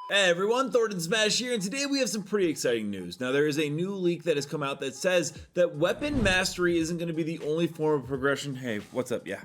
Hey everyone, Thordan Smash here, and today we have some pretty exciting news. Now, there is a new leak that has come out that says that weapon mastery isn't going to be the only form of progression. Hey, what's up? Yeah,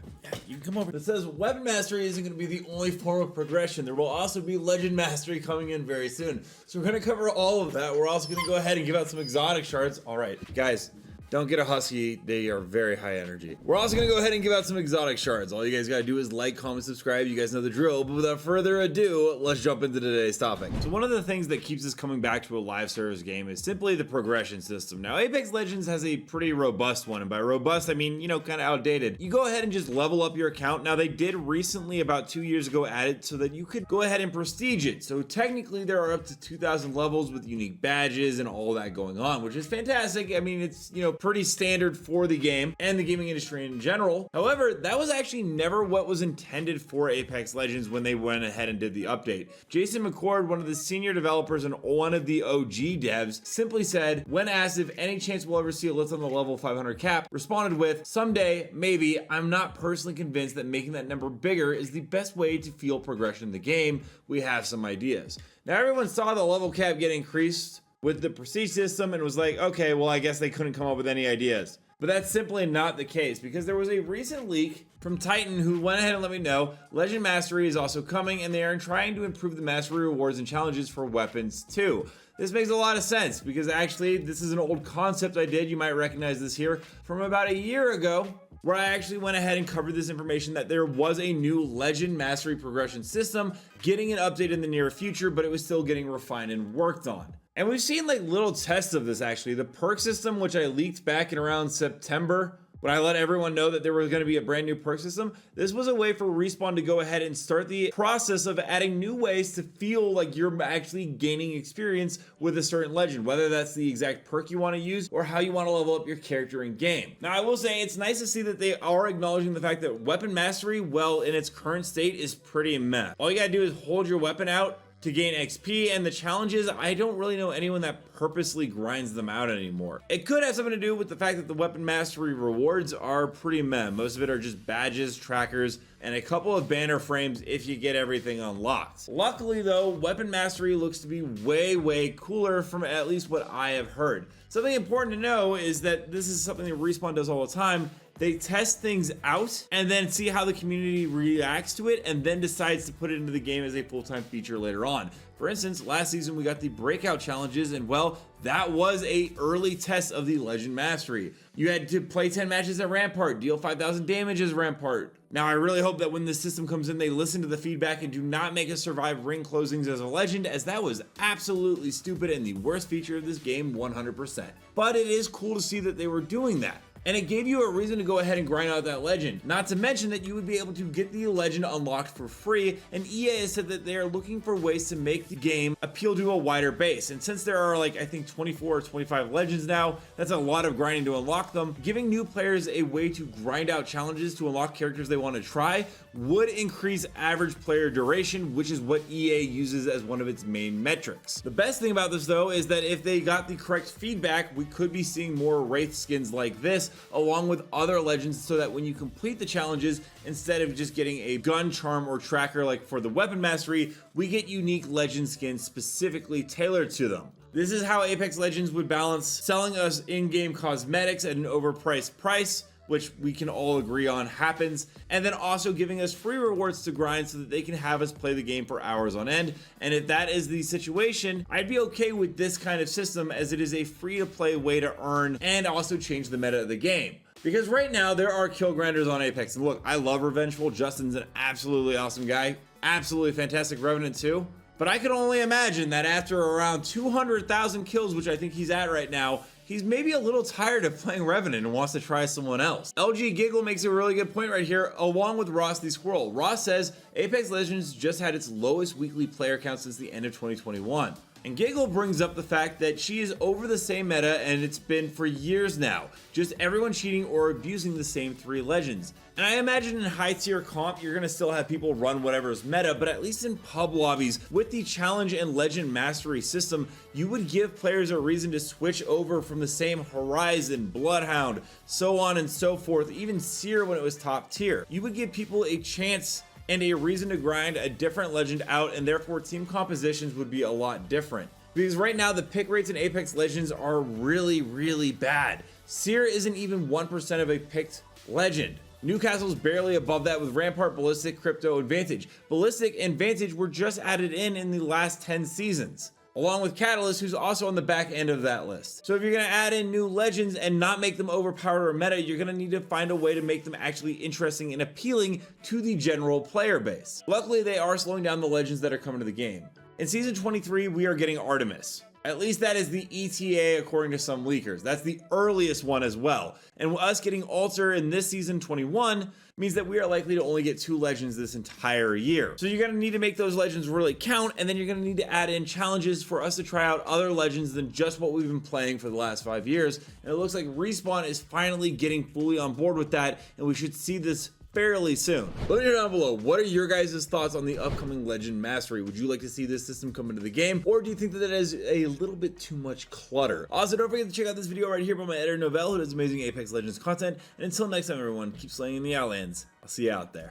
you can come over. It says weapon mastery isn't going to be the only form of progression. There will also be legend mastery coming in very soon. So we're going to cover all of that. We're also going to go ahead and give out some exotic shards. All right, guys. Don't get a husky, they are very high energy. We're also gonna go ahead and give out some exotic shards. All you guys gotta do is like, comment, subscribe, you guys know the drill, but without further ado, let's jump into today's topic. So one of the things that keeps us coming back to a live service game is simply the progression system. Now, Apex Legends has a pretty robust one, and by robust, I mean, kind of outdated. You go ahead and just level up your account. Now, they did recently, about 2 years ago, add it so that you could go ahead and prestige it. So technically, there are up to 2,000 levels with unique badges and all that going on, which is fantastic. I mean, it's, pretty standard for the game and the gaming industry in general. However, that was actually never what was intended for Apex Legends when they went ahead and did the update. Jason McCord, one of the senior developers and one of the OG devs, simply said, when asked if any chance we'll ever see a list on the level 500 cap, responded with, someday, maybe. I'm not personally convinced that making that number bigger is the best way to feel progression in the game. We have some ideas. Now, everyone saw the level cap get increased with the prestige system and was like, okay, well, I guess they couldn't come up with any ideas. But that's simply not the case, because there was a recent leak from Titan who went ahead and let me know Legend Mastery is also coming, and they are trying to improve the mastery rewards and challenges for weapons too. This makes a lot of sense, because actually this is an old concept I did. You might recognize this here from about a year ago, where I actually went ahead and covered this information that there was a new Legend Mastery progression system getting an update in the near future, but it was still getting refined and worked on. And we've seen like little tests of this actually. The perk system, which I leaked back in around September, when I let everyone know that there was going to be a brand new perk system, this was a way for Respawn to go ahead and start the process of adding new ways to feel like you're actually gaining experience with a certain legend, whether that's the exact perk you want to use or how you want to level up your character in game. Now, I will say it's nice to see that they are acknowledging the fact that weapon mastery, well, in its current state is pretty meh. All you gotta do is hold your weapon out to gain XP, and the challenges, I don't really know anyone that purposely grinds them out anymore. It could have something to do with the fact that the weapon mastery rewards are pretty meh. Most of it are just badges, trackers, and a couple of banner frames if you get everything unlocked. Luckily though, weapon mastery looks to be way cooler from at least what I have heard. Something important to know is that this is something that Respawn does all the time. They test things out and then see how the community reacts to it and then decides to put it into the game as a full-time feature later on. For instance, last season we got the breakout challenges, and well, that was a early test of the Legend Mastery. You had to play 10 matches at Rampart, deal 5,000 damage as Rampart. Now, I really hope that when this system comes in, they listen to the feedback and do not make us survive ring closings as a legend, as that was absolutely stupid and the worst feature of this game 100%. But it is cool to see that they were doing that. And it gave you a reason to go ahead and grind out that legend. Not to mention that you would be able to get the legend unlocked for free, and EA has said that they are looking for ways to make the game appeal to a wider base. And since there are like, I think 24 or 25 legends now, that's a lot of grinding to unlock them. Giving new players a way to grind out challenges to unlock characters they want to try would increase average player duration, which is what EA uses as one of its main metrics. The best thing about this though is that if they got the correct feedback, we could be seeing more Wraith skins like this along with other legends, so that when you complete the challenges, instead of just getting a gun, charm, or tracker like for the weapon mastery, we get unique legend skins specifically tailored to them. This is how Apex Legends would balance selling us in-game cosmetics at an overpriced price, which we can all agree on happens, and then also giving us free rewards to grind so that they can have us play the game for hours on end. And if that is the situation, I'd be okay with this kind of system, as it is a free-to-play way to earn and also change the meta of the game. Because right now, there are kill grinders on Apex, and look, I love Revengeful. Justin's an absolutely awesome guy. Absolutely fantastic Revenant too. But I can only imagine that after around 200,000 kills, which I think he's at right now, he's maybe a little tired of playing Revenant and wants to try someone else. LG Giggle makes a really good point right here, along with Ross the Squirrel. Ross says Apex Legends just had its lowest weekly player count since the end of 2021. And Giggle brings up the fact that she is over the same meta, and it's been for years now. Just everyone cheating or abusing the same three legends. And I imagine in high tier comp, you're gonna still have people run whatever's meta, but at least in pub lobbies, with the challenge and legend mastery system, you would give players a reason to switch over from the same Horizon, Bloodhound, so on and so forth, even Seer when it was top tier. You would give people a chance and a reason to grind a different legend out, and therefore team compositions would be a lot different. Because right now the pick rates in Apex Legends are really bad. Seer isn't even 1% of a picked legend. Newcastle's barely above that with Rampart, Ballistic, Crypto, and Vantage. Ballistic and Vantage were just added in the last 10 seasons, along with Catalyst, who's also on the back end of that list. So if you're gonna add in new legends and not make them overpowered or meta, you're gonna need to find a way to make them actually interesting and appealing to the general player base. Luckily, they are slowing down the legends that are coming to the game. In Season 23, we are getting Artemis. At least that is the ETA according to some leakers. That's the earliest one as well. And us getting Alter in this Season 21 means that we are likely to only get 2 legends this entire year. So you're gonna need to make those legends really count, and then you're gonna need to add in challenges for us to try out other legends than just what we've been playing for the last 5 years. And it looks like Respawn is finally getting fully on board with that, and we should see this fairly soon. Let me know down below, what are your guys' thoughts on the upcoming Legend Mastery? Would you like to see this system come into the game, or do you think that that is a little bit too much clutter? Also, don't forget to check out this video right here by my editor Novell, who does amazing Apex Legends content. And until next time, everyone, keep slaying in the Outlands. I'll see you out there.